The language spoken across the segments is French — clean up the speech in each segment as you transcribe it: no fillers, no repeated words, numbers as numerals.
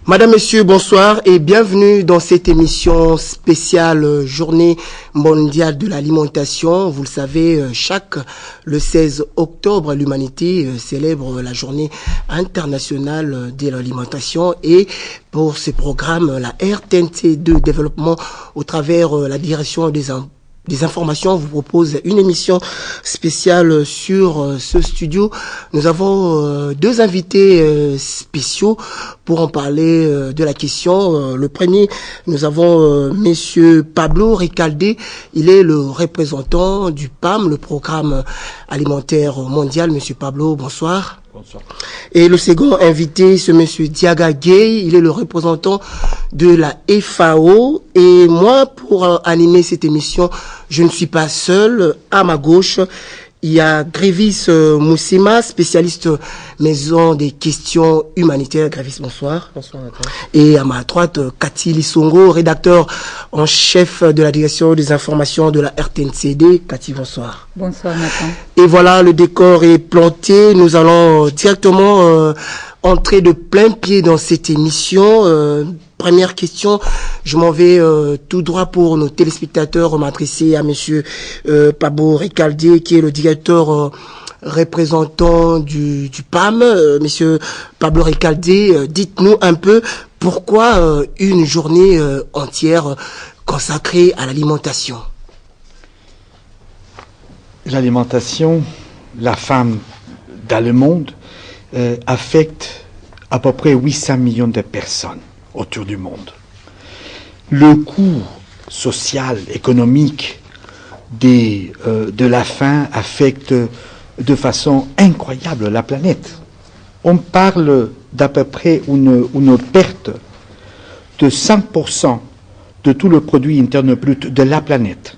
Madame, Monsieur, bonsoir et bienvenue dans cette émission spéciale Journée mondiale de l'alimentation. Vous le savez, le 16 octobre, l'humanité célèbre la Journée internationale de l'alimentation et pour ce programme, la RTNC2 Développement au travers la direction des informations vous propose une émission spéciale sur ce studio. Nous avons deux invités spéciaux pour en parler de la question. Le premier, nous avons Monsieur Pablo Recalde. Il est le représentant du PAM, le Programme alimentaire mondial. Monsieur Pablo, bonsoir. Bonsoir. Et le second invité, c'est Monsieur Diaga Gay. Il est le représentant de la FAO. Et moi, pour animer cette émission, je ne suis pas seul. À ma gauche, il y a Grévis Moussima, spécialiste maison des questions humanitaires. Grévis, bonsoir. Bonsoir, Nathan. Et à ma droite, Cathy Lissongo, rédacteur en chef de la direction des informations de la RTNCD. Cathy, bonsoir. Bonsoir, Nathan. Et voilà, le décor est planté. Nous allons directement entrer de plein pied dans cette émission. Première question, je m'en vais tout droit pour nos téléspectateurs, m'adresser à Monsieur Pablo Recalde, qui est le directeur représentant du PAM. Monsieur Pablo Recalde, dites-nous un peu pourquoi une journée entière consacrée à l'alimentation. L'alimentation, la faim dans le monde, affecte à peu près 800 millions de personnes autour du monde. Le coût social, économique de la faim affecte de façon incroyable la planète. On parle d'à peu près une perte de 5% de tout le produit interne brut de la planète.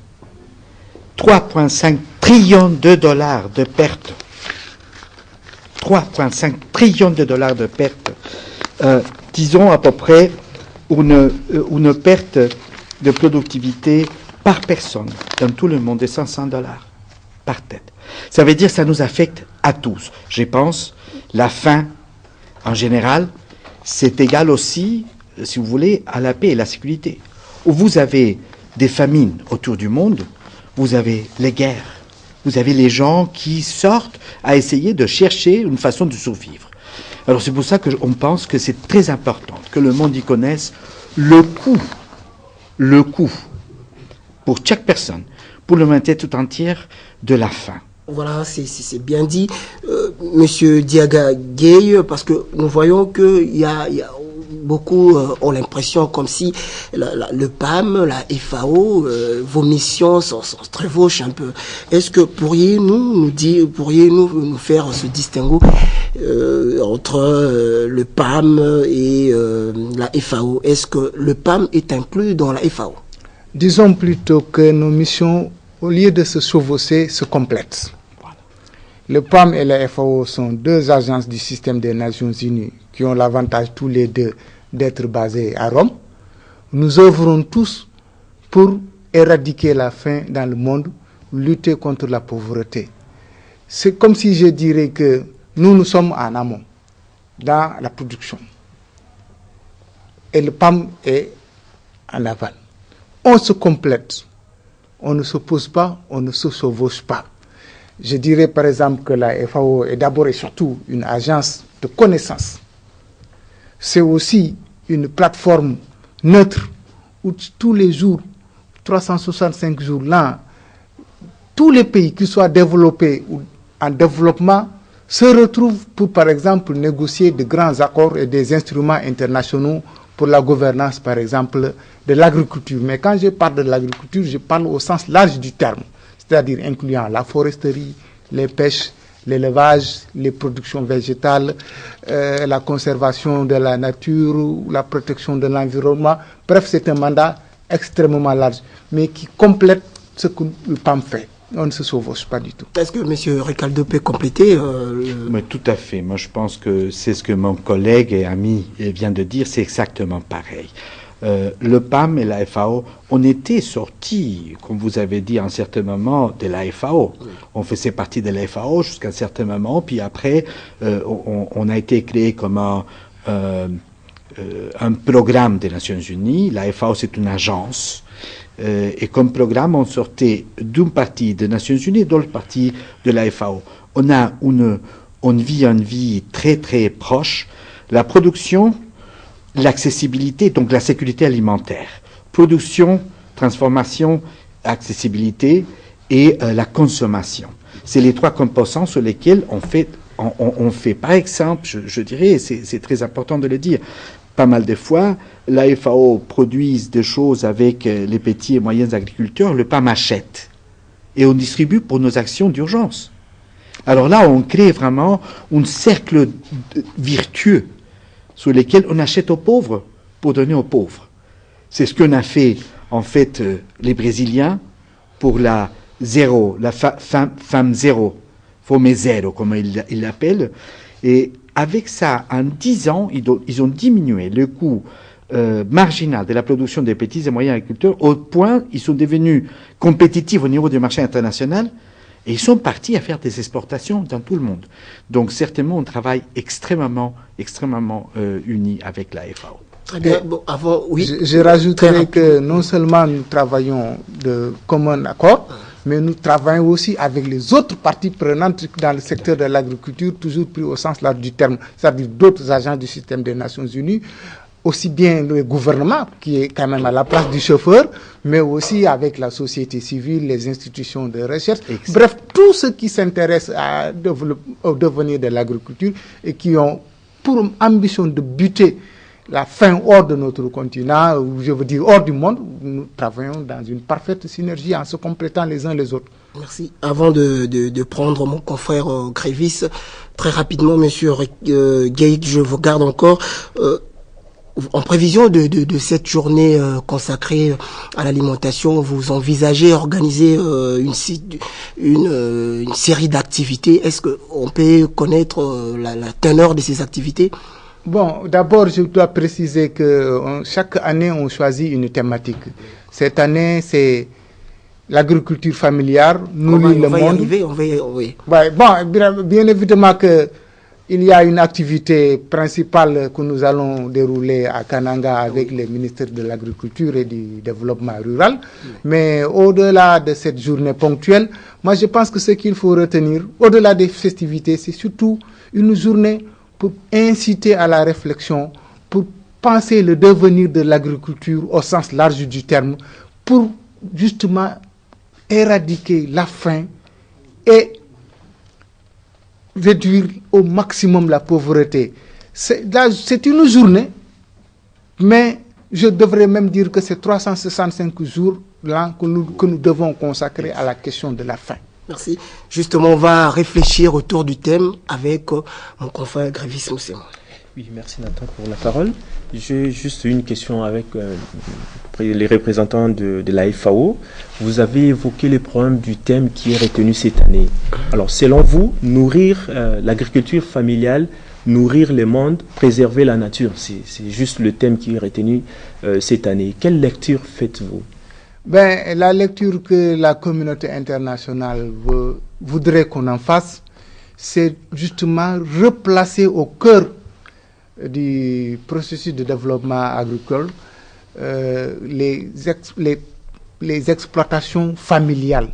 3,5 trillions de dollars de pertes. 3,5 trillions de dollars de pertes. Disons à peu près une perte de productivité par personne dans tout le monde de 500 dollars par tête. Ça veut dire que ça nous affecte à tous. Je pense, la faim en général, c'est égal aussi, si vous voulez, à la paix et la sécurité. Où vous avez des famines autour du monde, vous avez les guerres, vous avez les gens qui sortent à essayer de chercher une façon de survivre. Alors c'est pour ça qu'on pense que c'est très important que le monde y connaisse le coût pour chaque personne, pour l'humanité tout entière, de la faim. Voilà, c'est bien dit. Monsieur Diaga Gay, parce que nous voyons qu'il y a beaucoup ont l'impression comme si le PAM, la FAO, vos missions sont très vauches un peu. Est-ce que pourriez-nous nous faire ce distinguo entre le PAM et la FAO? Est-ce que le PAM est inclus dans la FAO? Disons plutôt que nos missions, au lieu de se chevaucher, se complètent. Voilà. Le PAM et la FAO sont deux agences du système des Nations Unies qui ont l'avantage tous les deux d'être basés à Rome. Nous œuvrons tous pour éradiquer la faim dans le monde, lutter contre la pauvreté. C'est comme si je dirais que nous sommes en amont, dans la production. Et le PAM est en aval. On se complète. On ne s'oppose pas, on ne se chevauche pas. Je dirais par exemple que la FAO est d'abord et surtout une agence de connaissances. C'est aussi une plateforme neutre où tous les jours, 365 jours l'an, tous les pays, qu'ils soient développés ou en développement, se retrouvent pour, par exemple, négocier de grands accords et des instruments internationaux pour la gouvernance, par exemple, de l'agriculture. Mais quand je parle de l'agriculture, je parle au sens large du terme, c'est-à-dire incluant la foresterie, les pêches, l'élevage, les productions végétales, la conservation de la nature, la protection de l'environnement. Bref, c'est un mandat extrêmement large, mais qui complète ce que le PAM fait. On ne se chevauche pas du tout. Est-ce que M. Recalde peut compléter Mais tout à fait. Moi, je pense que c'est ce que mon collègue et ami vient de dire. C'est exactement pareil. Le PAM et la FAO, on était sortis, comme vous avez dit, à un certain moment, de la FAO. Oui. On faisait partie de la FAO jusqu'à un certain moment, puis après, on a été créé comme un programme des Nations Unies. La FAO, c'est une agence. Et comme programme, on sortait d'une partie des Nations Unies et d'autre partie de la FAO. On vit une vie très très proche. La production, l'accessibilité, donc la sécurité alimentaire. Production, transformation, accessibilité et la consommation. C'est les trois composants sur lesquels on fait. Par exemple, je dirais, c'est très important de le dire, pas mal de fois, la FAO produit des choses avec les petits et moyens agriculteurs, le PAM achète. Et on distribue pour nos actions d'urgence. Alors là, on crée vraiment un cercle vertueux sur lequel on achète aux pauvres pour donner aux pauvres. C'est ce qu'on a fait, en fait, les Brésiliens pour la femme zéro, fome zéro, comme ils l'appellent. Et avec ça, en 10 ans, ils ont diminué le coût marginal de la production des petits et moyens agriculteurs au point ils sont devenus compétitifs au niveau du marché international et ils sont partis à faire des exportations dans tout le monde. Donc certainement, on travaille extrêmement unis avec la FAO. Très bien. Bon, avant, oui. Je rajouterais que non seulement nous travaillons de commun accord, mais nous travaillons aussi avec les autres parties prenantes dans le secteur de l'agriculture, toujours pris au sens large du terme, c'est-à-dire d'autres agents du système des Nations Unies, aussi bien le gouvernement, qui est quand même à la place du chauffeur, mais aussi avec la société civile, les institutions de recherche, bref, tous ceux qui s'intéressent au devenir de l'agriculture et qui ont pour ambition de buter la faim hors de notre continent, ou je veux dire hors du monde. Nous travaillons dans une parfaite synergie en se complétant les uns les autres. Merci. Avant de prendre mon confrère Grévis, très rapidement, monsieur Gaïd, je vous garde encore. En prévision de cette journée consacrée à l'alimentation, vous envisagez organiser une série d'activités. Est-ce qu'on peut connaître la teneur de ces activités? Bon, d'abord, je dois préciser que chaque année, on choisit une thématique. Cette année, c'est l'agriculture familiale, nourrir le monde. Oui. Ouais, bon, bien évidemment que il y a une activité principale que nous allons dérouler à Kananga avec les ministères de l'Agriculture et du Développement rural. Oui. Mais au-delà de cette journée ponctuelle, moi je pense que ce qu'il faut retenir, au-delà des festivités, c'est surtout une journée pour inciter à la réflexion, pour penser le devenir de l'agriculture au sens large du terme, pour justement éradiquer la faim et réduire au maximum la pauvreté. C'est une journée, mais je devrais même dire que c'est 365 jours là que nous devons consacrer à la question de la faim. Merci. Justement, on va réfléchir autour du thème avec mon confrère Grévis Moussema. Oui, merci Nathan pour la parole. J'ai juste une question avec les représentants de la FAO. Vous avez évoqué les problèmes du thème qui est retenu cette année. Alors, selon vous, nourrir l'agriculture familiale, nourrir le monde, préserver la nature, c'est juste le thème qui est retenu cette année. Quelle lecture faites-vous? La lecture que la communauté internationale voudrait qu'on en fasse, c'est justement replacer au cœur du processus de développement agricole les exploitations familiales.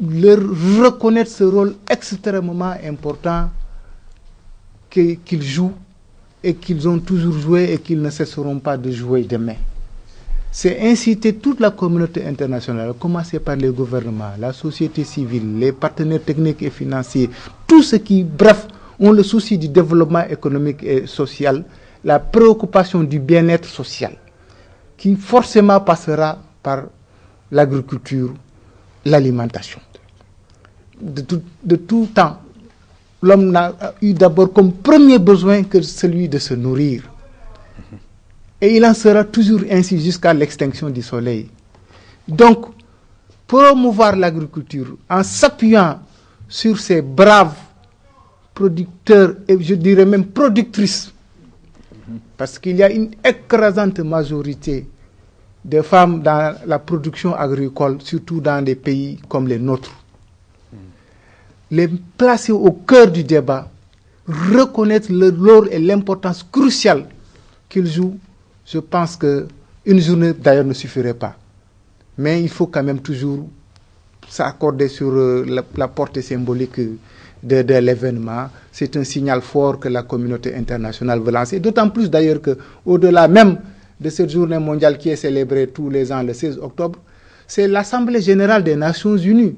Leur reconnaître ce rôle extrêmement important qu'ils jouent et qu'ils ont toujours joué et qu'ils ne cesseront pas de jouer demain. C'est inciter toute la communauté internationale, à commencer par les gouvernements, la société civile, les partenaires techniques et financiers, tous ceux qui, bref, ont le souci du développement économique et social, la préoccupation du bien-être social, qui forcément passera par l'agriculture, l'alimentation. De tout temps, l'homme n'a eu d'abord comme premier besoin que celui de se nourrir. Et il en sera toujours ainsi jusqu'à l'extinction du soleil. Donc, promouvoir l'agriculture en s'appuyant sur ces braves producteurs, et je dirais même productrices, parce qu'il y a une écrasante majorité de femmes dans la production agricole, surtout dans des pays comme les nôtres. Les placer au cœur du débat, reconnaître le rôle et l'importance cruciale qu'ils jouent, je pense qu'une journée d'ailleurs ne suffirait pas. Mais il faut quand même toujours s'accorder sur la portée symbolique de l'événement. C'est un signal fort que la communauté internationale veut lancer. D'autant plus d'ailleurs qu'au-delà même de cette journée mondiale qui est célébrée tous les ans le 16 octobre, c'est l'Assemblée générale des Nations unies.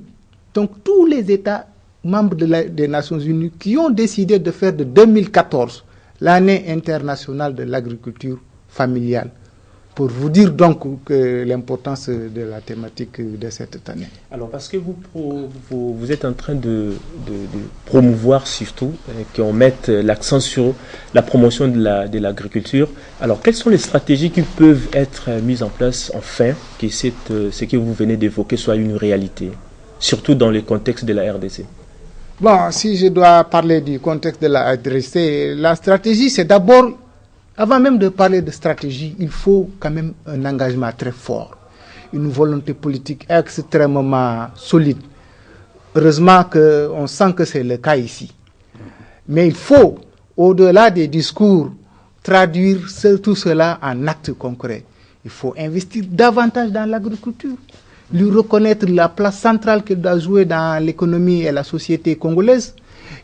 Donc tous les États membres des Nations unies qui ont décidé de faire de 2014 l'année internationale de l'agriculture familiale. Pour vous dire donc que l'importance de la thématique de cette année. Alors parce que vous êtes en train de promouvoir surtout, qu'on mette l'accent sur la promotion de l'agriculture. Alors quelles sont les stratégies qui peuvent être mises en place enfin que ce que vous venez d'évoquer soit une réalité, surtout dans le contexte de la RDC? Bon, si je dois parler du contexte de la RDC, la stratégie c'est d'abord, avant même de parler de stratégie, il faut quand même un engagement très fort, une volonté politique extrêmement solide. Heureusement qu'on sent que c'est le cas ici. Mais il faut, au-delà des discours, traduire tout cela en actes concrets. Il faut investir davantage dans l'agriculture, lui reconnaître la place centrale qu'il doit jouer dans l'économie et la société congolaise.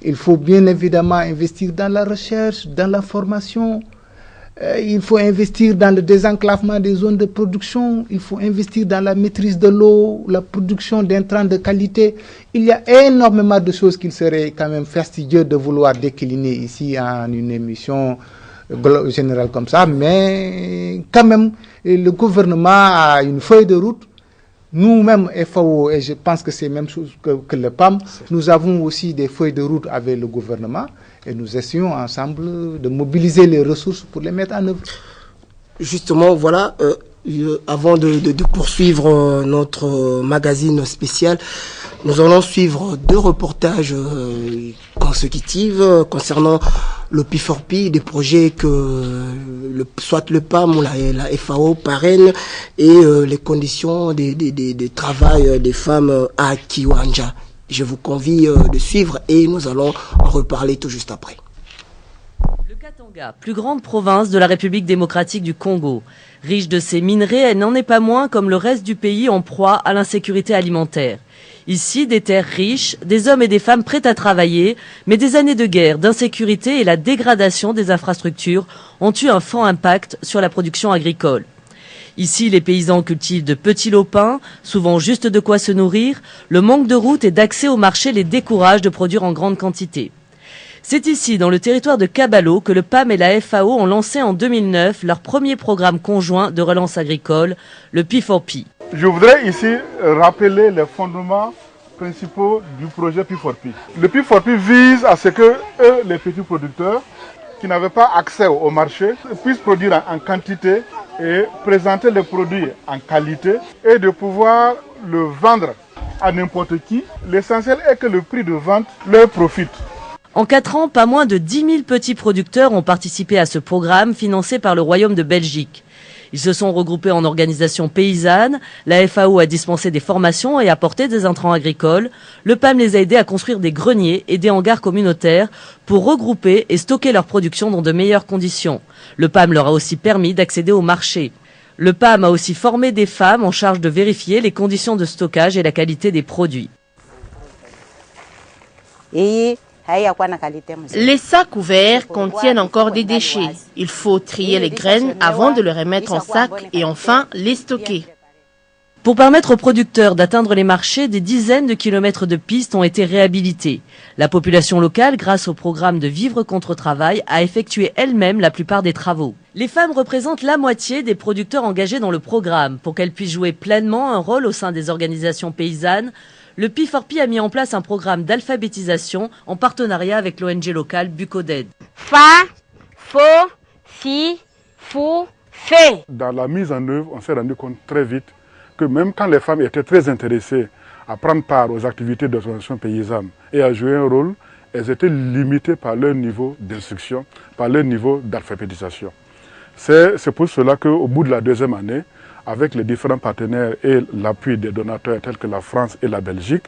Il faut bien évidemment investir dans la recherche, dans la formation. Il faut investir dans le désenclavement des zones de production. Il faut investir dans la maîtrise de l'eau, la production d'intrants de qualité. Il y a énormément de choses qu'il serait quand même fastidieux de vouloir décliner ici en une émission générale comme ça. Mais quand même, le gouvernement a une feuille de route. Nous-mêmes, FAO, et je pense que c'est la même chose que le PAM, nous avons aussi des feuilles de route avec le gouvernement et nous essayons ensemble de mobiliser les ressources pour les mettre en œuvre. Justement, voilà, avant de poursuivre notre magazine spécial, nous allons suivre 2 reportages consécutifs concernant le P4P, des projets que soit le PAM ou la FAO parraine et les conditions de travail des femmes à Kiwanja. Je vous convie de suivre et nous allons en reparler tout juste après. Le Katanga, plus grande province de la République démocratique du Congo. Riche de ses minerais, elle n'en est pas moins, comme le reste du pays, en proie à l'insécurité alimentaire. Ici, des terres riches, des hommes et des femmes prêts à travailler, mais des années de guerre, d'insécurité et la dégradation des infrastructures ont eu un fort impact sur la production agricole. Ici, les paysans cultivent de petits lopins, souvent juste de quoi se nourrir. Le manque de routes et d'accès au marché les décourage de produire en grande quantité. C'est ici, dans le territoire de Kabalo, que le PAM et la FAO ont lancé en 2009 leur premier programme conjoint de relance agricole, le P4P. Je voudrais ici rappeler les fondements principaux du projet P4P. Le P4P vise à ce que eux, les petits producteurs qui n'avaient pas accès au marché, puissent produire en quantité et présenter les produits en qualité et de pouvoir le vendre à n'importe qui. L'essentiel est que le prix de vente leur profite. En 4 ans, pas moins de 10 000 petits producteurs ont participé à ce programme financé par le Royaume de Belgique. Ils se sont regroupés en organisations paysannes, la FAO a dispensé des formations et apporté des intrants agricoles, le PAM les a aidés à construire des greniers et des hangars communautaires pour regrouper et stocker leur production dans de meilleures conditions. Le PAM leur a aussi permis d'accéder au marché. Le PAM a aussi formé des femmes en charge de vérifier les conditions de stockage et la qualité des produits. Les sacs ouverts contiennent encore des déchets. Il faut trier les graines avant de les remettre en sac et enfin les stocker. Pour permettre aux producteurs d'atteindre les marchés, des dizaines de kilomètres de pistes ont été réhabilités. La population locale, grâce au programme de Vivre contre Travail, a effectué elle-même la plupart des travaux. Les femmes représentent la moitié des producteurs engagés dans le programme. Pour qu'elles puissent jouer pleinement un rôle au sein des organisations paysannes, le P4P a mis en place un programme d'alphabétisation en partenariat avec l'ONG locale Bucoded. Dans la mise en œuvre, on s'est rendu compte très vite que même quand les femmes étaient très intéressées à prendre part aux activités d'organisation paysanne et à jouer un rôle, elles étaient limitées par leur niveau d'instruction, par leur niveau d'alphabétisation. C'est pour cela qu'au bout de la 2e année, avec les différents partenaires et l'appui des donateurs tels que la France et la Belgique,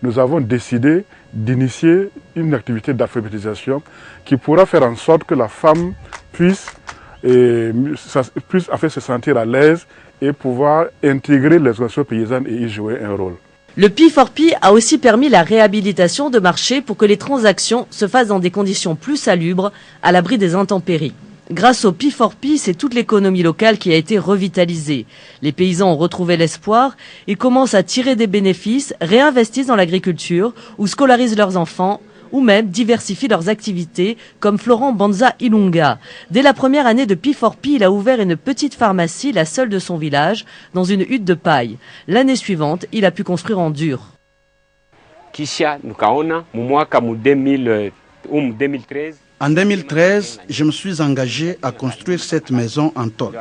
nous avons décidé d'initier une activité d'alphabétisation qui pourra faire en sorte que la femme puisse se sentir à l'aise et pouvoir intégrer les organisations paysannes et y jouer un rôle. Le P4P a aussi permis la réhabilitation de marchés pour que les transactions se fassent dans des conditions plus salubres, à l'abri des intempéries. Grâce au P4P, c'est toute l'économie locale qui a été revitalisée. Les paysans ont retrouvé l'espoir, ils commencent à tirer des bénéfices, réinvestissent dans l'agriculture ou scolarisent leurs enfants, ou même diversifient leurs activités, comme Florent Banza Ilunga. Dès la première année de P4P, il a ouvert une petite pharmacie, la seule de son village, dans une hutte de paille. L'année suivante, il a pu construire en dur. En 2013, je me suis engagé à construire cette maison en tôle.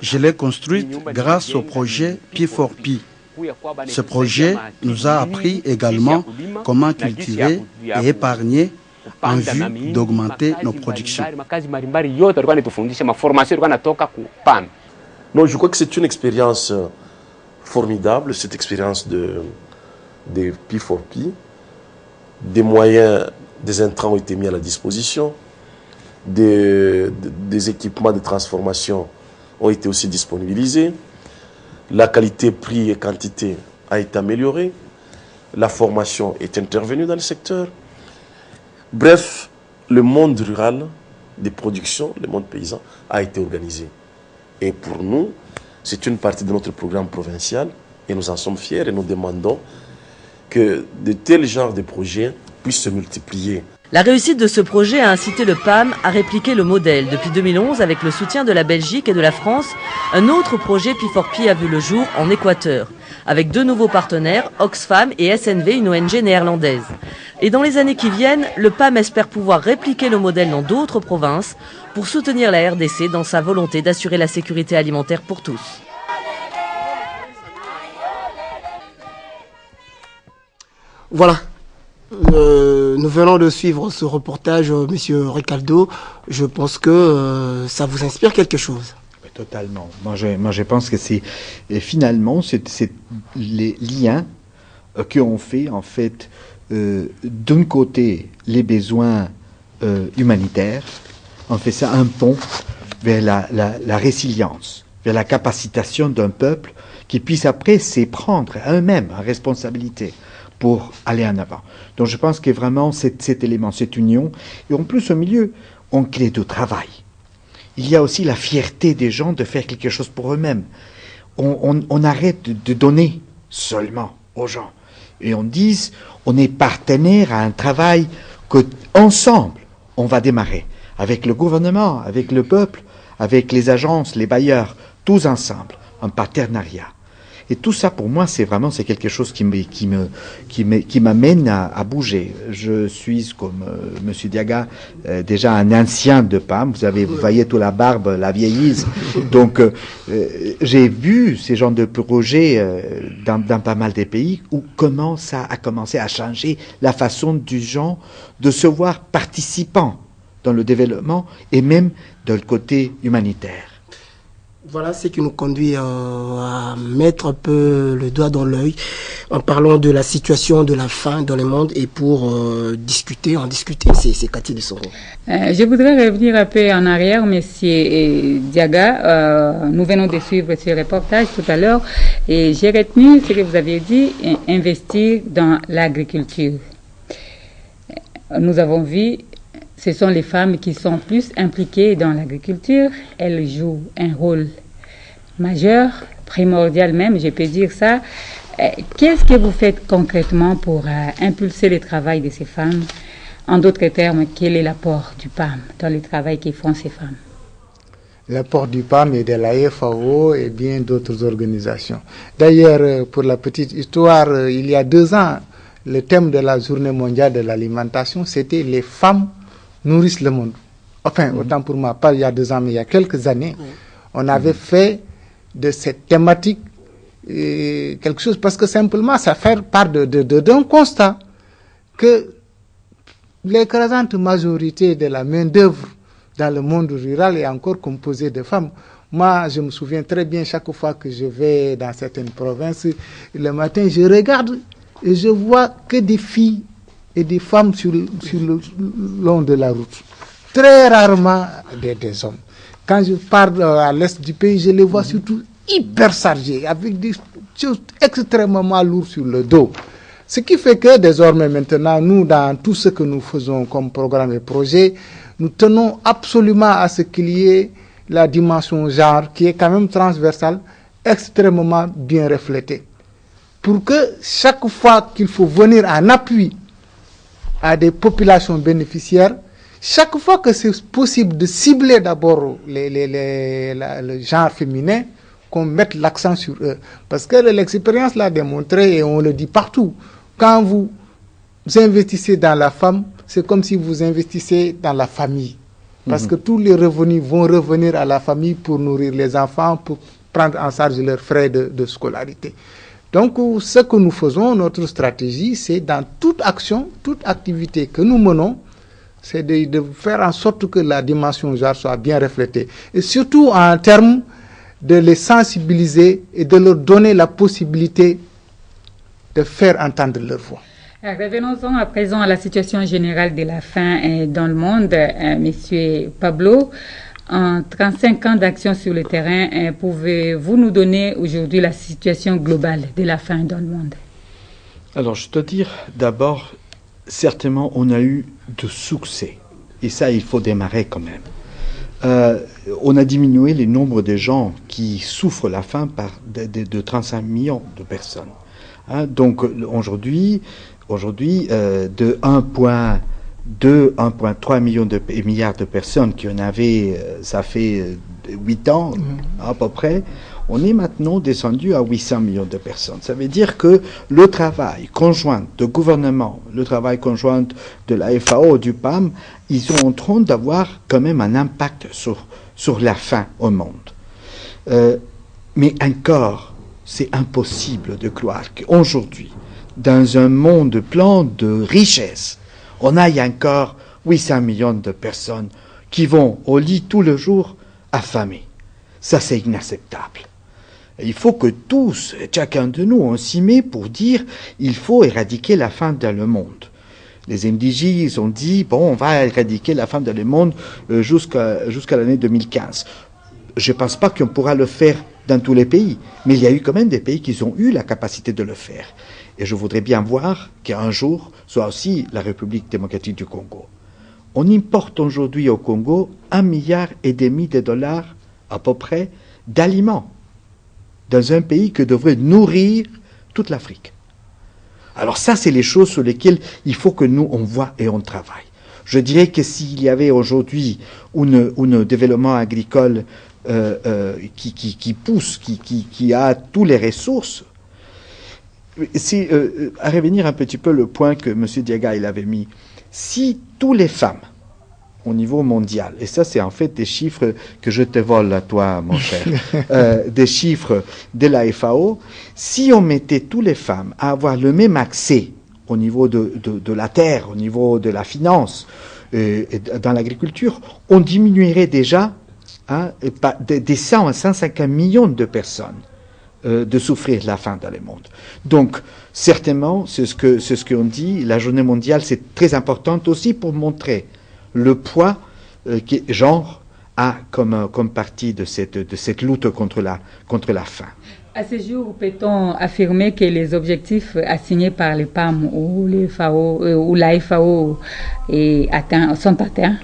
Je l'ai construite grâce au projet P4P. Ce projet nous a appris également comment cultiver et épargner en vue d'augmenter nos productions. Non, je crois que c'est une expérience formidable, cette expérience de P4P. Des moyens, des intrants ont été mis à la disposition, des équipements de transformation ont été aussi disponibilisés, la qualité, prix et quantité a été améliorée, la formation est intervenue dans le secteur. Bref, le monde rural des productions, le monde paysan a été organisé. Et pour nous, c'est une partie de notre programme provincial et nous en sommes fiers et nous demandons que de tels genres de projets puissent se multiplier. La réussite de ce projet a incité le PAM à répliquer le modèle. Depuis 2011, avec le soutien de la Belgique et de la France, un autre projet P4P a vu le jour en Équateur, avec 2 nouveaux partenaires, Oxfam et SNV, une ONG néerlandaise. Et dans les années qui viennent, le PAM espère pouvoir répliquer le modèle dans d'autres provinces pour soutenir la RDC dans sa volonté d'assurer la sécurité alimentaire pour tous. Voilà. Nous venons de suivre ce reportage, Monsieur Ricaldo. Je pense que ça vous inspire quelque chose. Totalement. Moi, je pense que c'est finalement c'est les liens qu'on fait en fait d'un côté les besoins humanitaires, on fait ça un pont vers la résilience, vers la capacitation d'un peuple qui puisse après s'éprendre à eux-mêmes en responsabilité pour aller en avant. Donc je pense que vraiment cet élément, cette union, et en plus au milieu, on crée du travail. Il y a aussi la fierté des gens de faire quelque chose pour eux-mêmes. On arrête de donner seulement aux gens. Et on dit, on est partenaire à un travail que ensemble on va démarrer. Avec le gouvernement, avec le peuple, avec les agences, les bailleurs, tous ensemble, un partenariat. Et tout ça, pour moi, c'est quelque chose qui m'amène à bouger. Je suis, comme Monsieur Diaga, déjà un ancien de PAM. Vous voyez toute la barbe, la vieillise. Donc, j'ai vu ces genres de projets dans pas mal de pays où comment ça a commencé à changer la façon du gens de se voir participants dans le développement et même dans le côté humanitaire. Voilà ce qui nous conduit à mettre un peu le doigt dans l'œil en parlant de la situation de la faim dans le monde et pour en discuter, c'est Cathy de Soro. Je voudrais revenir un peu en arrière, Monsieur Diaga. Nous venons de suivre ce reportage tout à l'heure et j'ai retenu ce que vous avez dit, investir dans l'agriculture. Nous avons vu, ce sont les femmes qui sont plus impliquées dans l'agriculture. Elles jouent un rôle majeur, primordial même, je peux dire ça. Qu'est-ce que vous faites concrètement pour impulser le travail de ces femmes? En d'autres termes, quel est l'apport du PAM dans le travail que font ces femmes? L'apport du PAM et de la FAO et bien d'autres organisations. D'ailleurs, pour la petite histoire, il y a 2 ans, le thème de la Journée mondiale de l'alimentation, c'était « Les femmes nourrissent le monde ». Enfin, autant pour moi, pas il y a 2 ans, mais il y a quelques années, on avait fait de cette thématique quelque chose, parce que simplement, ça fait part d'un constat que l'écrasante majorité de la main-d'œuvre dans le monde rural est encore composée de femmes. Moi, je me souviens très bien, chaque fois que je vais dans certaines provinces, le matin, je regarde et je vois que des filles et des femmes sur le long de la route. Très rarement des hommes. Quand je pars à l'est du pays, je les vois surtout hyper chargés, avec des choses extrêmement lourdes sur le dos. Ce qui fait que désormais maintenant, nous, dans tout ce que nous faisons comme programme et projet, nous tenons absolument à ce qu'il y ait la dimension genre, qui est quand même transversale, extrêmement bien reflétée. Pour que chaque fois qu'il faut venir en appui à des populations bénéficiaires, chaque fois que c'est possible de cibler d'abord le genre féminin, qu'on mette l'accent sur eux. Parce que l'expérience l'a démontré, et on le dit partout, quand vous investissez dans la femme, c'est comme si vous investissez dans la famille. Parce que tous les revenus vont revenir à la famille pour nourrir les enfants, pour prendre en charge leurs frais de scolarité. Donc, ce que nous faisons, notre stratégie, c'est dans toute action, toute activité que nous menons, c'est de faire en sorte que la dimension genre soit bien reflétée. Et surtout en termes de les sensibiliser et de leur donner la possibilité de faire entendre leur voix. Revenons-en à présent à la situation générale de la faim dans le monde. Monsieur Pablo, en 35 ans d'action sur le terrain, pouvez-vous nous donner aujourd'hui la situation globale de la faim dans le monde? Alors, je dois dire d'abord, certainement, on a eu de succès. Et ça, il faut démarrer quand même. On a diminué le nombre de gens qui souffrent la faim par de 35 millions de personnes. Donc, aujourd'hui, de 1,3 milliard de personnes qui en avaient, ça fait 8 ans à peu près, on est maintenant descendu à 800 millions de personnes. Ça veut dire que le travail conjoint de gouvernement, le travail conjoint de la FAO, du PAM, ils sont en train d'avoir quand même un impact sur la faim au monde. Mais encore, c'est impossible de croire qu'aujourd'hui, dans un monde plein de richesses, on a encore 800 millions de personnes qui vont au lit tout le jour affamées. Ça, c'est inacceptable. Il faut que tous, chacun de nous, on s'y met pour dire il faut éradiquer la faim dans le monde. Les MDJ, ils ont dit, bon, on va éradiquer la faim dans le monde jusqu'à l'année 2015. Je ne pense pas qu'on pourra le faire dans tous les pays, mais il y a eu quand même des pays qui ont eu la capacité de le faire. Et je voudrais bien voir qu'un jour soit aussi la République démocratique du Congo. On importe aujourd'hui au Congo 1,5 milliard de dollars à peu près d'aliments dans un pays qui devrait nourrir toute l'Afrique. Alors ça, c'est les choses sur lesquelles il faut que nous, on voit et on travaille. Je dirais que s'il y avait aujourd'hui un développement agricole qui pousse, qui a toutes les ressources, c'est à revenir un petit peu le point que M. Diaga il avait mis. Si toutes les femmes au niveau mondial, et ça c'est en fait des chiffres que je te vole à toi mon cher, des chiffres de la FAO, si on mettait toutes les femmes à avoir le même accès au niveau de la terre, au niveau de la finance, et dans l'agriculture, on diminuerait déjà des 100 à 150 millions de personnes de souffrir la faim dans le monde. Donc, certainement, c'est ce qu'on dit, la journée mondiale, c'est très importante aussi pour montrer le poids que genre a comme partie de cette lutte contre la faim. À ce jour, peut-on affirmer que les objectifs assignés par les PAM ou les FAO ou la FAO sont atteints?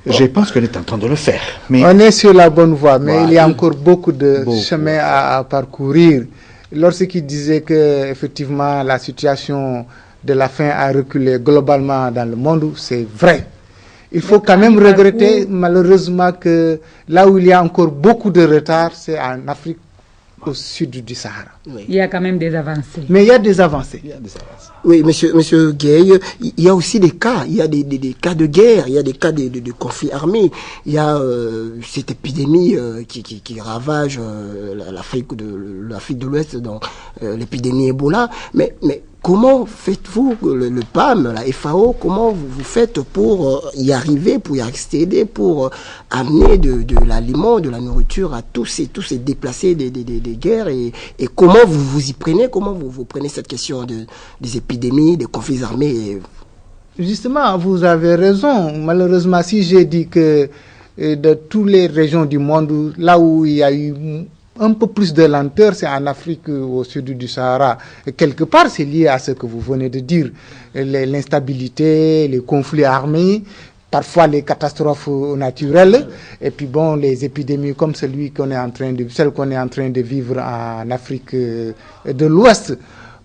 Je pense qu'on est en train de le faire. Mais on est sur la bonne voie, mais il y a encore beaucoup de chemin à parcourir. Lorsqu'il disait que effectivement la situation de la faim a reculé globalement dans le monde, c'est vrai. Il faut quand même regretter malheureusement que là où il y a encore beaucoup de retard, c'est en Afrique au sud du Sahara. Oui. Il y a quand même des avancées. Mais il y a des avancées. Oui, monsieur Gay, il y a aussi des cas. Il y a des cas de guerre, il y a des cas de conflits armés. Il y a cette épidémie qui ravage l'Afrique de l'Ouest, donc l'épidémie Ebola. Mais comment faites-vous, le PAM, la FAO, comment vous faites pour y arriver, pour y accéder, pour amener de l'aliment, de la nourriture à tous ces déplacés des guerres, et comment vous y prenez, comment vous prenez cette question des épidémies, des conflits armés Justement, vous avez raison. Malheureusement, si j'ai dit que de toutes les régions du monde, là où il y a eu un peu plus de lenteur, c'est en Afrique, au sud du Sahara. Et quelque part, c'est lié à ce que vous venez de dire. L'instabilité, les conflits armés, parfois les catastrophes naturelles, et puis bon, les épidémies comme celle qu'on est en train de vivre en Afrique de l'Ouest.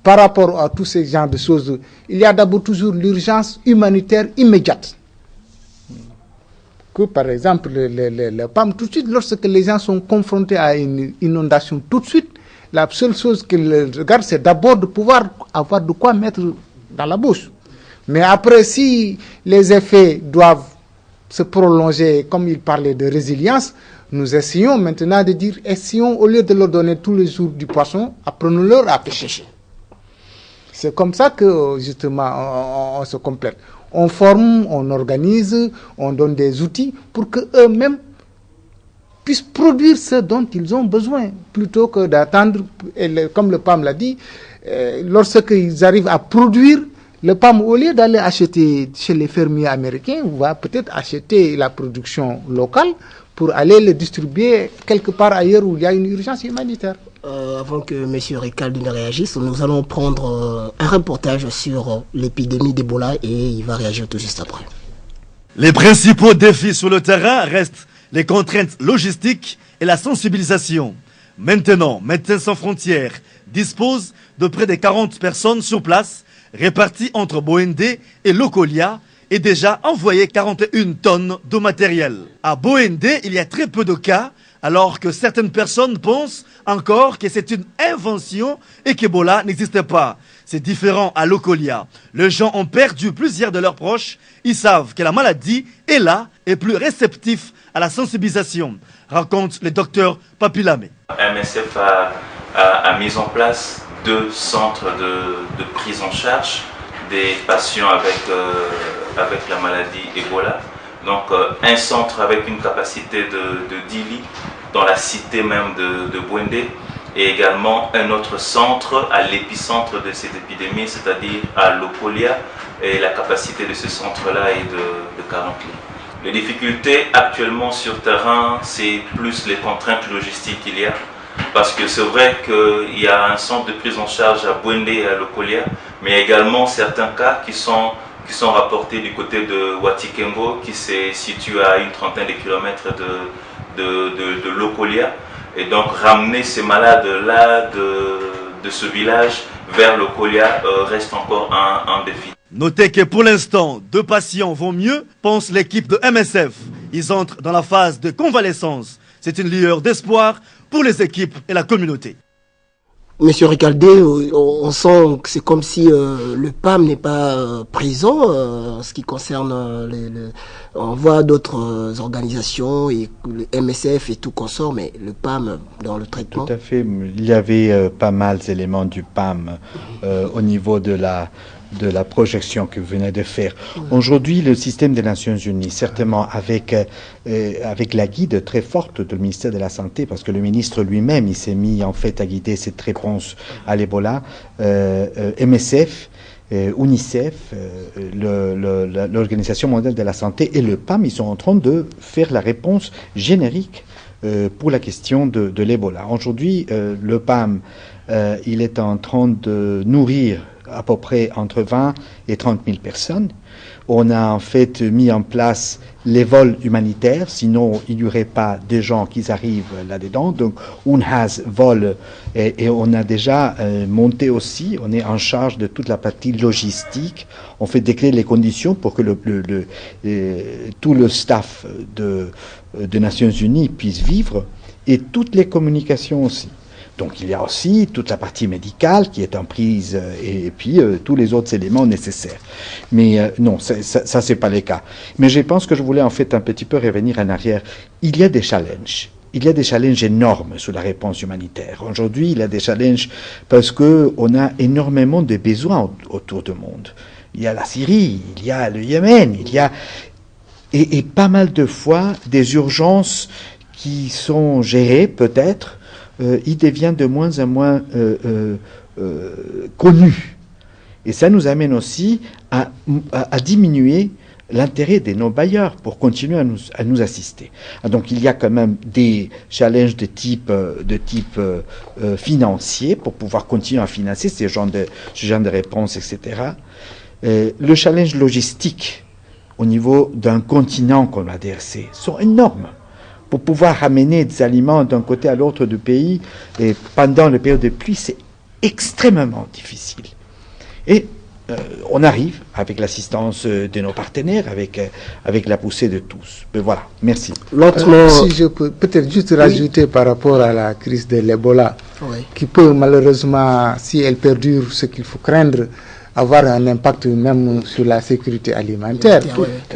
Par rapport à tous ces genres de choses, il y a d'abord toujours l'urgence humanitaire immédiate. Que par exemple, le PAM, tout de suite, lorsque les gens sont confrontés à une inondation, tout de suite, la seule chose qu'ils regardent, c'est d'abord de pouvoir avoir de quoi mettre dans la bouche. Mais après, si les effets doivent se prolonger, comme il parlait de résilience, nous essayons maintenant de dire, essayons, au lieu de leur donner tous les jours du poisson, apprenons-leur à pêcher. C'est comme ça que, justement, on se complète. On forme, on organise, on donne des outils pour qu'eux-mêmes puissent produire ce dont ils ont besoin, plutôt que d'attendre, comme le PAM l'a dit, lorsqu'ils arrivent à produire, le PAM, au lieu d'aller acheter chez les fermiers américains, va peut-être acheter la production locale pour aller le distribuer quelque part ailleurs où il y a une urgence humanitaire. Avant que M. Recalde ne réagisse, nous allons prendre un reportage sur l'épidémie d'Ebola et il va réagir tout juste après. Les principaux défis sur le terrain restent les contraintes logistiques et la sensibilisation. Maintenant, Médecins sans frontières dispose de près de 40 personnes sur place, réparties entre Boendé et Lokolia, et déjà envoyé 41 tonnes de matériel. À Boendé, il y a très peu de cas, alors que certaines personnes pensent encore que c'est une invention et qu'Ebola n'existe pas. C'est différent à Lokolia. Les gens ont perdu plusieurs de leurs proches. Ils savent que la maladie est là et plus réceptifs à la sensibilisation, raconte le docteur Papilame. MSF a mis en place 2 centres de prise en charge des patients avec la maladie Ebola. Donc un centre avec une capacité de 10 lits dans la cité même de Boendé, et également un autre centre à l'épicentre de cette épidémie, c'est-à-dire à Lokolia, et la capacité de ce centre-là est de 40 lits. Les difficultés actuellement sur terrain, c'est plus les contraintes logistiques qu'il y a, parce que c'est vrai qu'il y a un centre de prise en charge à Boendé et à Lokolia, mais également certains cas qui sont rapportés du côté de Watikengo, qui se situe à une trentaine de kilomètres de Lokolia. Et donc ramener ces malades-là de ce village vers Lokolia reste encore un défi. Notez que pour l'instant, 2 patients vont mieux, pense l'équipe de MSF. Ils entrent dans la phase de convalescence. C'est une lueur d'espoir pour les équipes et la communauté. Monsieur Ricaldé, on sent que c'est comme si le PAM n'est pas présent en ce qui concerne on voit d'autres organisations et le MSF et tout consort, mais le PAM dans le traitement. Tout à fait. Il y avait pas mal d'éléments du PAM au niveau de la projection que vous venez de faire. Aujourd'hui, le système des Nations Unies, certainement avec la guide très forte du ministère de la Santé, parce que le ministre lui-même, il s'est mis en fait à guider cette réponse à l'Ebola, MSF, UNICEF, l'Organisation mondiale de la santé et le PAM, ils sont en train de faire la réponse générique pour la question de l'Ebola. Aujourd'hui, le PAM, il est en train de nourrir à peu près entre 20 et 30 000 personnes. On a en fait mis en place les vols humanitaires, sinon il n'y aurait pas des gens qui arrivent là-dedans. Donc UNHAS vole et on a déjà monté aussi, on est en charge de toute la partie logistique. On fait décrire les conditions pour que tout le staff de Nations Unies puisse vivre et toutes les communications aussi. Donc il y a aussi toute la partie médicale qui est en prise et puis tous les autres éléments nécessaires. Mais non, ça c'est pas le cas. Mais je pense que je voulais en fait un petit peu revenir en arrière. Il y a des challenges il y a des challenges énormes sur la réponse humanitaire. Aujourd'hui, il y a des challenges parce qu'on a énormément de besoins autour du monde. Il y a la Syrie, il y a le Yémen, il y a... Et pas mal de fois, des urgences qui sont gérées, peut-être, ils deviennent de moins en moins connus. Et ça nous amène aussi à diminuer l'intérêt de nos bailleurs pour continuer à nous assister. Donc il y a quand même des challenges de type financier pour pouvoir continuer à financer ce genre de réponses, etc. Le challenge logistique au niveau d'un continent comme la DRC sont énormes. Pour pouvoir amener des aliments d'un côté à l'autre du pays et pendant le période de pluie, c'est extrêmement difficile. Et on arrive avec l'assistance de nos partenaires, avec la poussée de tous. Mais voilà, merci. Si je peux peut-être juste rajouter par rapport à la crise de l'Ebola, qui peut malheureusement, si elle perdure, ce qu'il faut craindre, avoir un impact même sur la sécurité alimentaire.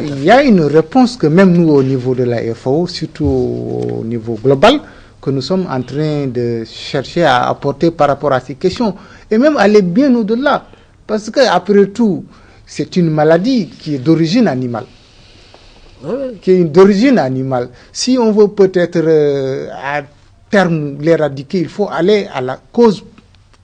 Il y a une réponse que même nous au niveau de la FAO, surtout au niveau global, que nous sommes en train de chercher à apporter par rapport à ces questions, et même aller bien au-delà. Parce qu'après tout, c'est une maladie qui est d'origine animale. Si on veut peut-être à terme l'éradiquer, il faut aller à la cause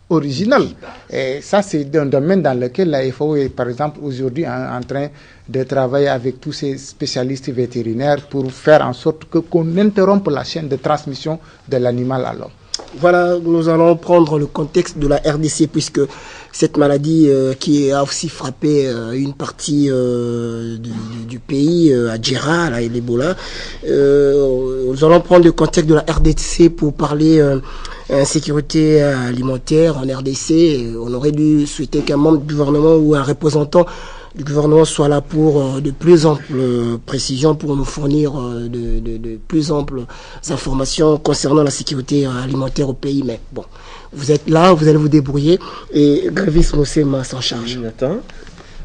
originale. Et ça, c'est un domaine dans lequel la FAO est, par exemple, aujourd'hui en train de travailler avec tous ces spécialistes vétérinaires pour faire en sorte qu'on interrompe la chaîne de transmission de l'animal à l'homme. Voilà, nous allons prendre le contexte de la RDC, puisque cette maladie qui a aussi frappé une partie du pays, à Djera, là, et l'Ebola, nous allons prendre le contexte de la RDC pour parler insécurité alimentaire en RDC. On aurait dû souhaiter qu'un membre du gouvernement ou un représentant du gouvernement soit là pour de plus amples précisions, pour nous fournir de plus amples informations concernant la sécurité alimentaire au pays. Mais bon, vous êtes là, vous allez vous débrouiller, et Grévis Moussema s'en charge. Jonathan.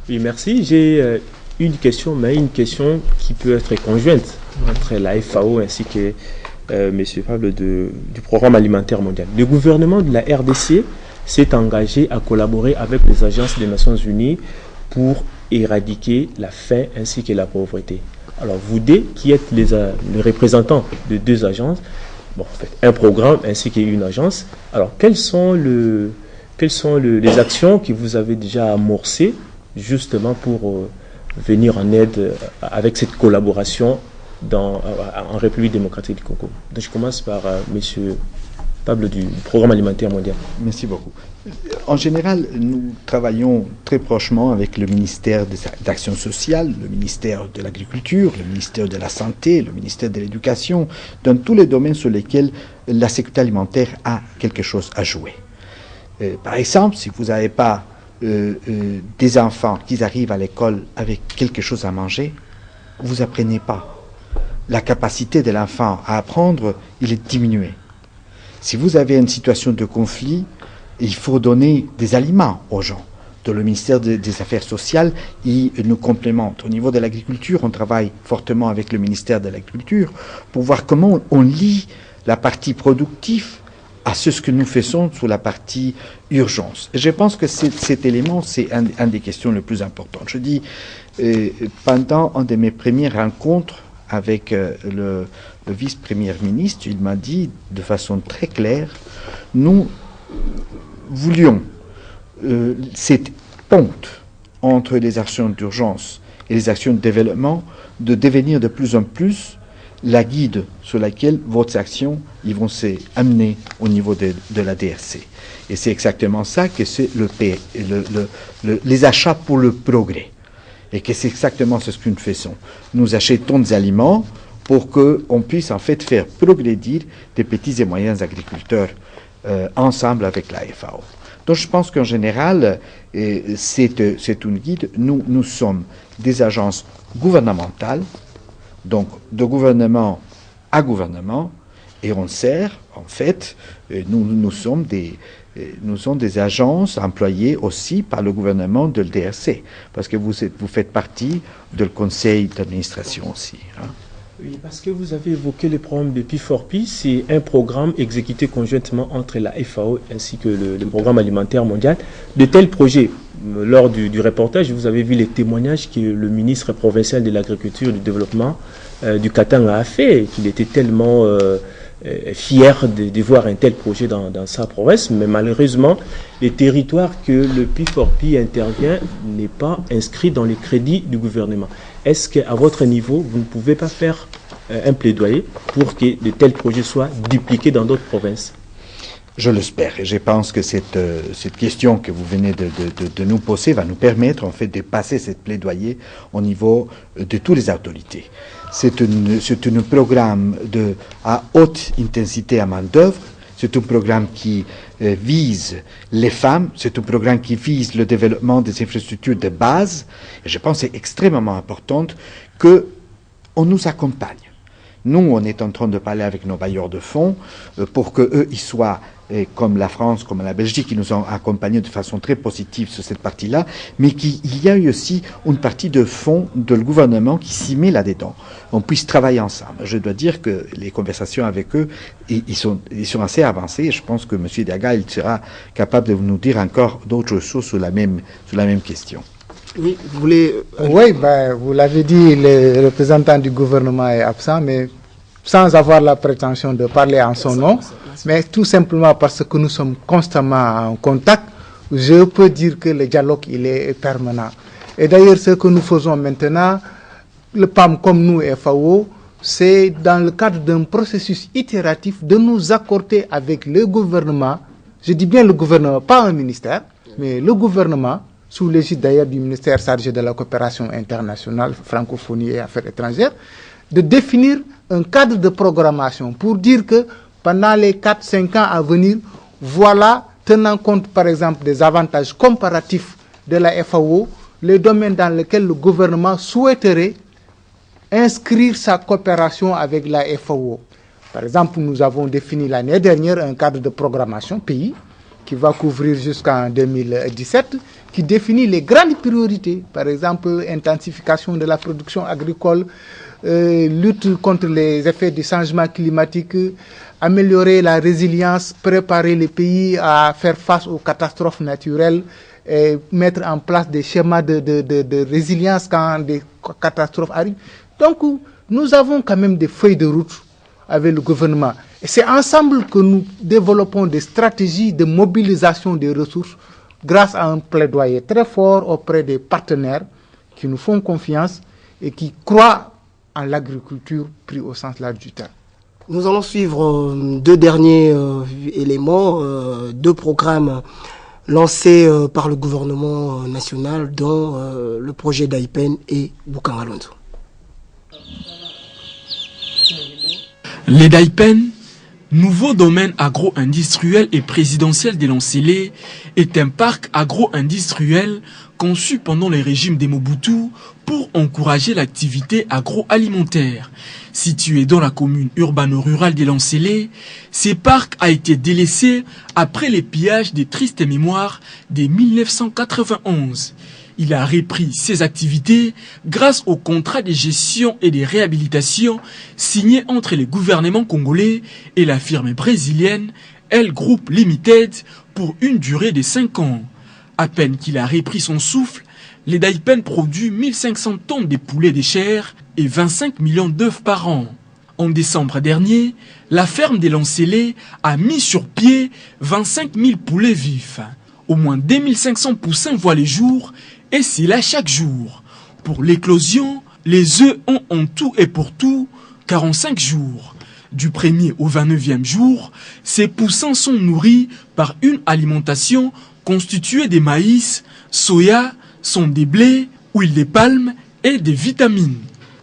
Oui, merci. J'ai une question, mais une question qui peut être conjointe entre la FAO ainsi que M. Pable du Programme alimentaire mondial. Le gouvernement de la RDC s'est engagé à collaborer avec les agences des Nations Unies pour éradiquer la faim ainsi que la pauvreté. Alors vous deux, qui êtes les représentants de deux agences, bon, en fait, un programme ainsi qu'une agence, alors quelles sont les actions que vous avez déjà amorcées justement pour venir en aide avec cette collaboration en République démocratique du Congo? Donc je commence par M. Pable du Programme alimentaire mondial. Merci beaucoup. En général, nous travaillons très prochement avec le ministère d'Action sociale, le ministère de l'Agriculture, le ministère de la Santé, le ministère de l'Éducation, dans tous les domaines sur lesquels la sécurité alimentaire a quelque chose à jouer. Par exemple, si vous n'avez pas des enfants qui arrivent à l'école avec quelque chose à manger, vous n'apprenez pas. La capacité de l'enfant à apprendre, il est diminué. Si vous avez une situation de conflit, il faut donner des aliments aux gens. Dans le ministère des Affaires sociales, il nous complémente. Au niveau de l'agriculture, on travaille fortement avec le ministère de l'Agriculture pour voir comment on lie la partie productive à ce que nous faisons sur la partie urgence. Et je pense que cet élément, c'est un des questions les plus importantes. Je dis, pendant une de mes premières rencontres avec le vice-premier ministre, il m'a dit de façon très claire, nous voulions cette ponte entre les actions d'urgence et les actions de développement de devenir de plus en plus la guide sur laquelle vos actions ils vont s'amener au niveau de la DRC. Et c'est exactement ça que c'est les achats pour le progrès. Et que c'est exactement ce que nous faisons. Nous achetons des aliments pour qu'on puisse en fait faire progrédir des petits et moyens agriculteurs ensemble avec la FAO. Donc je pense qu'en général, c'est une guide. Nous sommes des agences gouvernementales, donc de gouvernement à gouvernement, et on sert, en fait, nous sommes des agences employées aussi par le gouvernement de l'DRC, parce que vous faites partie du conseil d'administration aussi. Hein. Oui, parce que vous avez évoqué le programme de P4P, c'est un programme exécuté conjointement entre la FAO ainsi que le Programme alimentaire mondial. De tels projets, lors du reportage, vous avez vu les témoignages que le ministre provincial de l'Agriculture et du Développement du Katanga a fait, qu'il était tellement fier de voir un tel projet dans sa province, mais malheureusement, les territoires que le P4P intervient n'est pas inscrit dans les crédits du gouvernement. Est-ce qu'à votre niveau, vous ne pouvez pas faire un plaidoyer pour que de tels projets soient dupliqués dans d'autres provinces? Je l'espère, et je pense que cette question que vous venez de nous poser va nous permettre en fait de passer cette plaidoyer au niveau de toutes les autorités. C'est un programme à haute intensité à main d'œuvre. C'est un programme qui vise les femmes, c'est un programme qui vise le développement des infrastructures de base. Et je pense que c'est extrêmement important qu'on nous accompagne. Nous, on est en train de parler avec nos bailleurs de fonds pour qu'eux, ils soient, comme la France, comme la Belgique, qui nous ont accompagnés de façon très positive sur cette partie-là, mais qu'il y a eu aussi une partie de fonds de le gouvernement qui s'y met là-dedans. On puisse travailler ensemble. Je dois dire que les conversations avec eux, ils sont assez avancées. Je pense que M. Diaga, il sera capable de nous dire encore d'autres choses sur la même question. Oui, vous voulez... Oui, vous l'avez dit, le représentant du gouvernement est absent, mais sans avoir la prétention de parler en son nom, mais tout simplement parce que nous sommes constamment en contact, je peux dire que le dialogue, il est permanent. Et d'ailleurs, ce que nous faisons maintenant, le PAM comme nous, FAO, c'est dans le cadre d'un processus itératif de nous accorder avec le gouvernement, je dis bien le gouvernement, pas un ministère, mais le gouvernement, sous l'égide d'ailleurs du ministère chargé de la coopération internationale, francophonie et affaires étrangères, de définir un cadre de programmation pour dire que pendant les 4-5 ans à venir, voilà, tenant compte par exemple des avantages comparatifs de la FAO, les domaines dans lesquels le gouvernement souhaiterait inscrire sa coopération avec la FAO. Par exemple, nous avons défini l'année dernière un cadre de programmation pays qui va couvrir jusqu'en 2017, qui définit les grandes priorités, par exemple intensification de la production agricole, lutte contre les effets du changement climatique, améliorer la résilience, préparer les pays à faire face aux catastrophes naturelles, et mettre en place des schémas de résilience quand des catastrophes arrivent. Donc, nous avons quand même des feuilles de route avec le gouvernement. Et c'est ensemble que nous développons des stratégies de mobilisation des ressources grâce à un plaidoyer très fort auprès des partenaires qui nous font confiance et qui croient en l'agriculture pris au sens large du terme. Nous allons suivre deux derniers éléments, deux programmes lancés par le gouvernement national, dont le projet d'Aipen et Bukangalondo. Les Daipen, nouveau domaine agro-industriel et présidentiel de Lancélé, est un parc agro-industriel conçu pendant les régimes des Mobutu pour encourager l'activité agroalimentaire. Situé dans la commune urbano-rurale de Lancélé, ce parc a été délaissé après les pillages des tristes mémoires de 1991. Il a repris ses activités grâce au contrat de gestion et de réhabilitation signé entre le gouvernement congolais et la firme brésilienne L Group Limited pour une durée de 5 ans. À peine qu'il a repris son souffle, les Daipen produit 1500 tonnes de poulets de chair et 25 millions d'œufs par an. En décembre dernier, la ferme des Lancélé a mis sur pied 25 000 poulets vifs. Au moins 2500 poussins voient le jour, et c'est là chaque jour. Pour l'éclosion, les œufs ont en tout et pour tout 45 jours. Du 1er au 29e jour, ces poussins sont nourris par une alimentation constituée de maïs, soya, son des blés, huile de palme et des vitamines.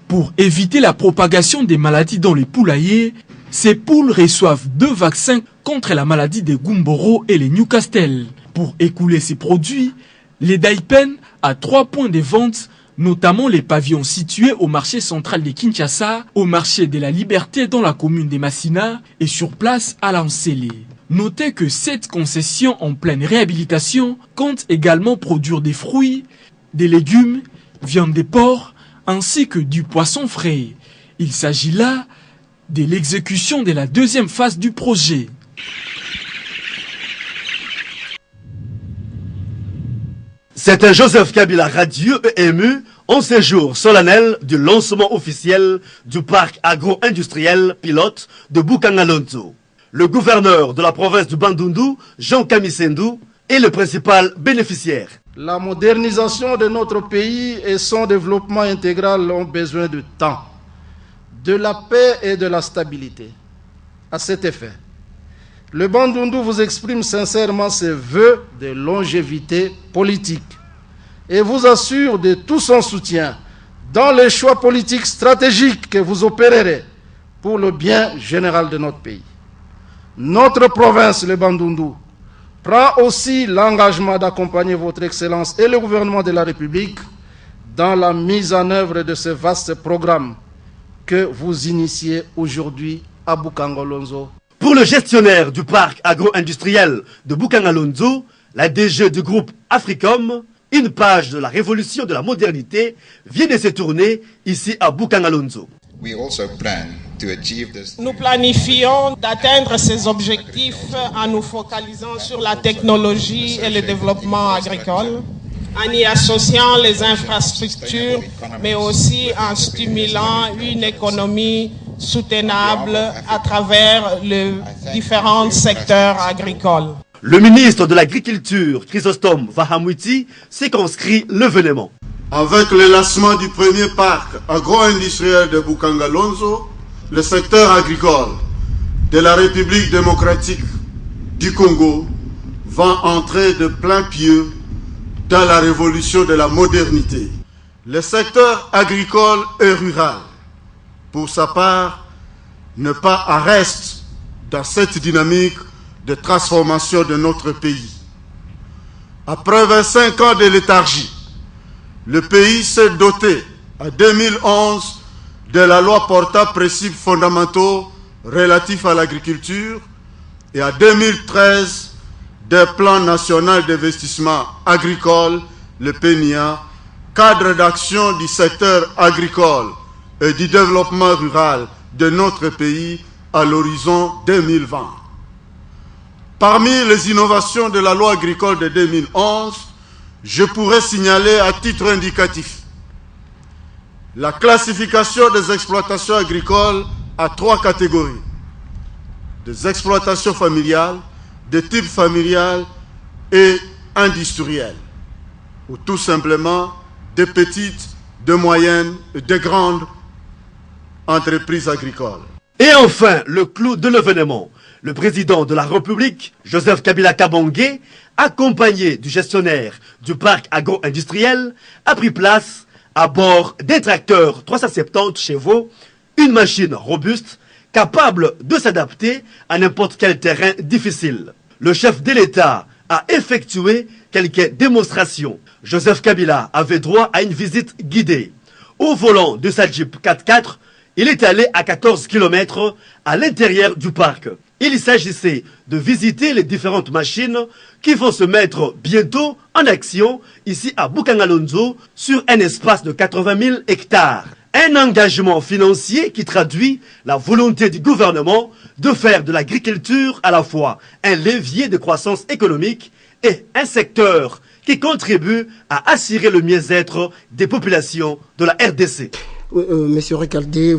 Pour éviter la propagation des maladies dans les poulaillers, ces poules reçoivent 2 vaccins contre la maladie des Gumboro et les Newcastle. Pour écouler ces produits, les Daipen a 3 points de vente, notamment les pavillons situés au marché central de Kinshasa, au marché de la Liberté dans la commune de Massina et sur place à Lancélé. Notez que cette concession en pleine réhabilitation compte également produire des fruits, des légumes, viande de porc, ainsi que du poisson frais. Il s'agit là de l'exécution de la deuxième phase du projet. C'était Joseph Kabila radieux et ému en séjour solennel du lancement officiel du parc agro-industriel pilote de Bukangalonzo. Le gouverneur de la province du Bandundu, Jean Kamisendou, est le principal bénéficiaire. La modernisation de notre pays et son développement intégral ont besoin de temps, de la paix et de la stabilité. À cet effet, le Bandundu vous exprime sincèrement ses vœux de longévité politique et vous assure de tout son soutien dans les choix politiques stratégiques que vous opérerez pour le bien général de notre pays. Notre province, le Bandundu, prend aussi l'engagement d'accompagner votre Excellence et le gouvernement de la République dans la mise en œuvre de ce vaste programme que vous initiez aujourd'hui à Bukangalonzo. Pour le gestionnaire du parc agro-industriel de Bukangalonzo, la DG du groupe Africom, une page de la révolution de la modernité vient de se tourner ici à Bukangalonzo. Nous planifions d'atteindre ces objectifs en nous focalisant sur la technologie et le développement agricole, en y associant les infrastructures, mais aussi en stimulant une économie soutenable à travers les différents secteurs agricoles. Le ministre de l'Agriculture, Chrysostome Vahamouti, circonscrit l'événement. Avec le lancement du premier parc agro-industriel de Bukangalonzo, le secteur agricole de la République démocratique du Congo va entrer de plein pied dans la révolution de la modernité. Le secteur agricole et rural, pour sa part, n'est pas à reste dans cette dynamique de transformation de notre pays. Après 25 ans de léthargie, le pays s'est doté en 2011 de la loi portant principes fondamentaux relatifs à l'agriculture et en 2013 des plans national d'investissement agricole, le PNIA, cadre d'action du secteur agricole et du développement rural de notre pays à l'horizon 2020. Parmi les innovations de la loi agricole de 2011, je pourrais signaler à titre indicatif la classification des exploitations agricoles à 3 catégories: des exploitations familiales, de type familial et industriel, ou tout simplement des petites, de moyennes et de grandes entreprises agricoles. Et enfin, le clou de l'événement, le président de la République, Joseph Kabila Kabange, accompagné du gestionnaire du parc agro-industriel, a pris place à bord d'un tracteur 370 chevaux, une machine robuste, capable de s'adapter à n'importe quel terrain difficile. Le chef de l'État a effectué quelques démonstrations. Joseph Kabila avait droit à une visite guidée. Au volant de sa Jeep 4x4, il est allé à 14 km à l'intérieur du parc. Il s'agissait de visiter les différentes machines qui vont se mettre bientôt en action ici à Bukangalonzo sur un espace de 80 000 hectares. Un engagement financier qui traduit la volonté du gouvernement de faire de l'agriculture à la fois un levier de croissance économique et un secteur qui contribue à assurer le mieux-être des populations de la RDC. Monsieur Recaldé,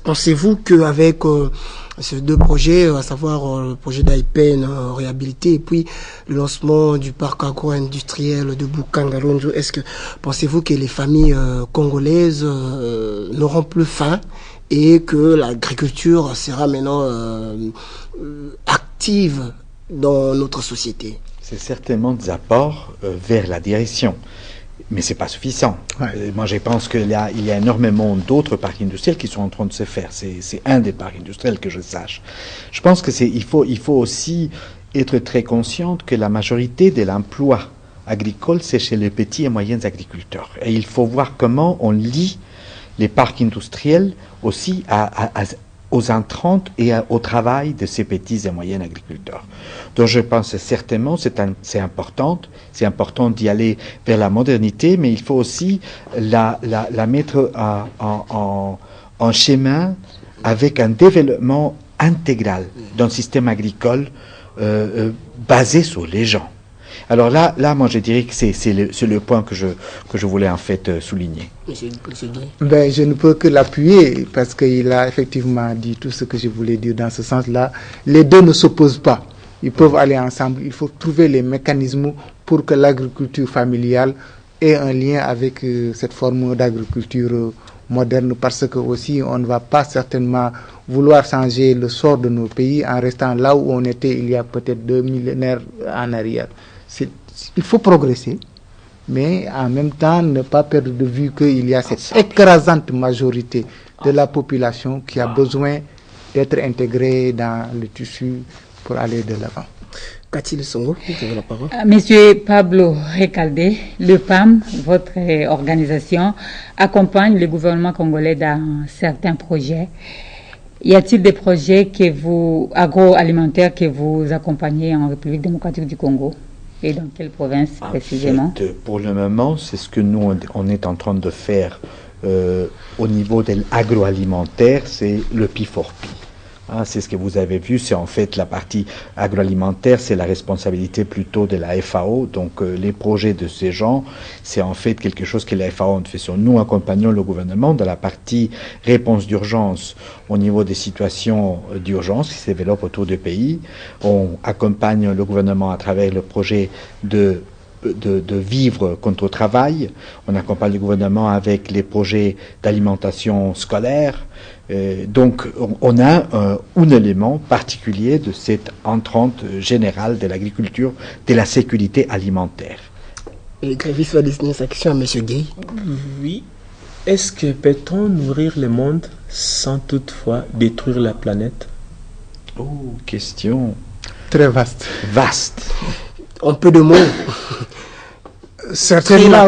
pensez-vous qu'avec ces deux projets, à savoir le projet d'Aipen réhabilité et puis le lancement du parc agro-industriel de Bukangalonzo, pensez-vous que les familles congolaises n'auront plus faim et que l'agriculture sera maintenant active dans notre société? C'est certainement des apports vers la direction. Mais ce n'est pas suffisant. Ouais. Moi, je pense qu'il y a énormément d'autres parcs industriels qui sont en train de se faire. C'est un des parcs industriels que je sache. Je pense qu'il faut aussi être très conscient que la majorité de l'emploi agricole, c'est chez les petits et moyens agriculteurs. Et il faut voir comment on lie les parcs industriels aussi aux entrantes et au travail de ces petits et moyens agriculteurs. Donc je pense certainement c'est important d'y aller vers la modernité, mais il faut aussi la mettre en en chemin avec un développement intégral d'un système agricole basé sur les gens. Alors là, moi, je dirais que c'est le point que je voulais en fait souligner. Monsieur Gueye. Ben, je ne peux que l'appuyer parce qu'il a effectivement dit tout ce que je voulais dire dans ce sens-là. Les deux ne s'opposent pas. Ils peuvent aller ensemble. Il faut trouver les mécanismes pour que l'agriculture familiale ait un lien avec cette forme d'agriculture moderne, parce que aussi on ne va pas certainement vouloir changer le sort de nos pays en restant là où on était il y a peut-être 2 millénaires en arrière. Il faut progresser, mais en même temps ne pas perdre de vue qu'il y a cette écrasante majorité de la population qui a besoin d'être intégrée dans le tissu pour aller de l'avant. Cathy Songo, vous avez la parole. Monsieur Pablo Recalde, le PAM, votre organisation, accompagne le gouvernement congolais dans certains projets. Y a-t-il des projets agroalimentaires que vous accompagnez en République démocratique du Congo? Et dans quelle province précisément? En fait, pour le moment, c'est ce que nous, on est en train de faire au niveau de l'agroalimentaire, c'est le P4P. C'est ce que vous avez vu, c'est en fait la partie agroalimentaire, c'est la responsabilité plutôt de la FAO. Donc les projets de ces gens, c'est en fait quelque chose que la FAO fait sur nous. Accompagnons le gouvernement dans la partie réponse d'urgence au niveau des situations d'urgence qui se développent autour du pays. On accompagne le gouvernement à travers le projet de vivre contre le travail. On accompagne le gouvernement avec les projets d'alimentation scolaire. Donc, on a un élément particulier de cette entrante générale de l'agriculture, de la sécurité alimentaire. Et Grévis va destiner sa question à M. Gueye. Oui. Est-ce que peut-on nourrir le monde sans toutefois détruire la planète? Oh, question très vaste. Vaste. En peu de mots. Certainement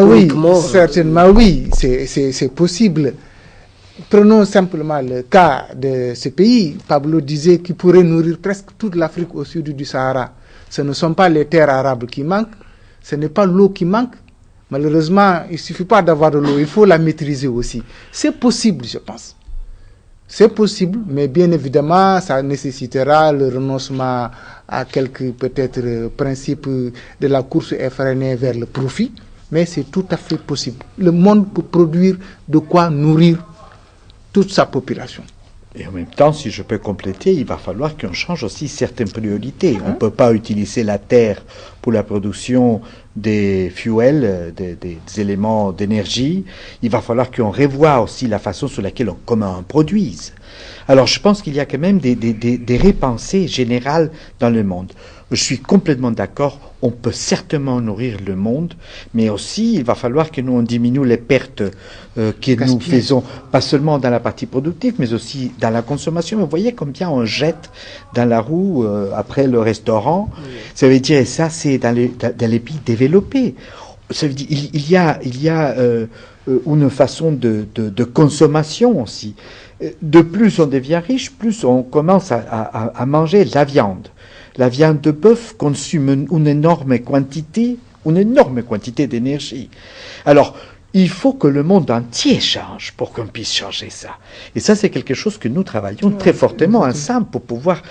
oui, c'est possible. Prenons simplement le cas de ce pays. Pablo disait qu'il pourrait nourrir presque toute l'Afrique au sud du Sahara. Ce ne sont pas les terres arables qui manquent, ce n'est pas l'eau qui manque. Malheureusement, il ne suffit pas d'avoir de l'eau, il faut la maîtriser aussi. C'est possible, je pense. C'est possible, mais bien évidemment, ça nécessitera le renoncement à quelques peut-être principes de la course effrénée vers le profit, mais c'est tout à fait possible. Le monde peut produire de quoi nourrir toute sa population. Et en même temps, si je peux compléter, il va falloir qu'on change aussi certaines priorités. On ne peut pas utiliser la terre pour la production des fuels, des éléments d'énergie. Il va falloir qu'on revoie aussi la façon sur laquelle comment on produise. Alors, je pense qu'il y a quand même des repensées générales dans le monde. Je suis complètement d'accord, on peut certainement nourrir le monde, mais aussi il va falloir que nous on diminue les pertes que nous faisons, pas seulement dans la partie productive, mais aussi dans la consommation. Vous voyez combien on jette dans la roue après le restaurant. Ça veut dire, et ça c'est dans les pays développés. Ça veut dire, il y a une façon de consommation aussi. De plus on devient riche, plus on commence à manger de la viande. La viande de bœuf consomme une énorme quantité d'énergie. Alors, il faut que le monde entier change pour qu'on puisse changer ça. Et ça, c'est quelque chose que nous travaillons très fortement ensemble pour pouvoir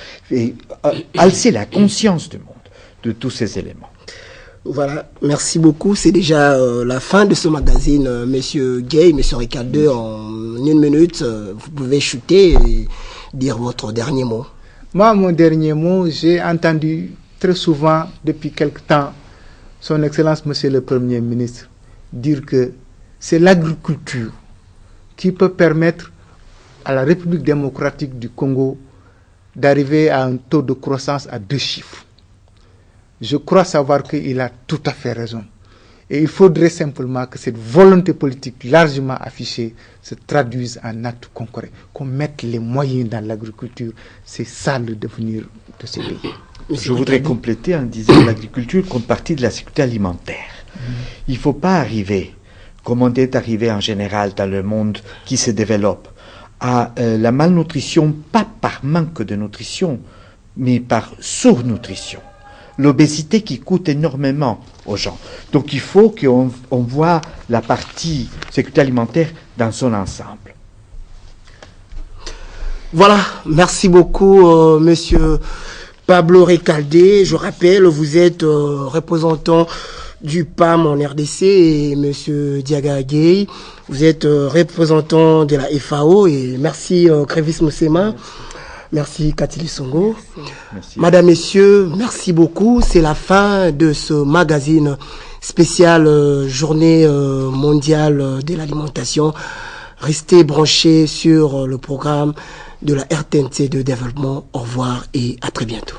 alcer la conscience du monde de tous ces éléments. Voilà, merci beaucoup. C'est déjà la fin de ce magazine. Monsieur Gueye, Monsieur Recalde, en 1 minute, vous pouvez chuter et dire votre dernier mot. Moi, mon dernier mot, j'ai entendu très souvent, depuis quelque temps, Son Excellence, Monsieur le Premier ministre, dire que c'est l'agriculture qui peut permettre à la République démocratique du Congo d'arriver à un taux de croissance à 2 chiffres. Je crois savoir qu'il a tout à fait raison. Et il faudrait simplement que cette volonté politique largement affichée se traduise en actes concrets, qu'on mette les moyens dans l'agriculture. C'est ça le devenir de ce pays. Je voudrais compléter en disant que l'agriculture compte partie de la sécurité alimentaire. Il ne faut pas arriver, comme on est arrivé en général dans le monde qui se développe, à la malnutrition, pas par manque de nutrition, mais par surnutrition. L'obésité qui coûte énormément aux gens. Donc il faut qu'on voit la partie sécurité alimentaire dans son ensemble. Voilà, merci beaucoup, monsieur Pablo Recaldé. Je rappelle, vous êtes représentant du PAM en RDC et monsieur Diaga Gueye, vous êtes représentant de la FAO et merci Crévis Moussema. Merci Katili Songo. Merci. Madame, messieurs, merci beaucoup. C'est la fin de ce magazine spécial Journée mondiale de l'alimentation. Restez branchés sur le programme de la RTNC de développement. Au revoir et à très bientôt.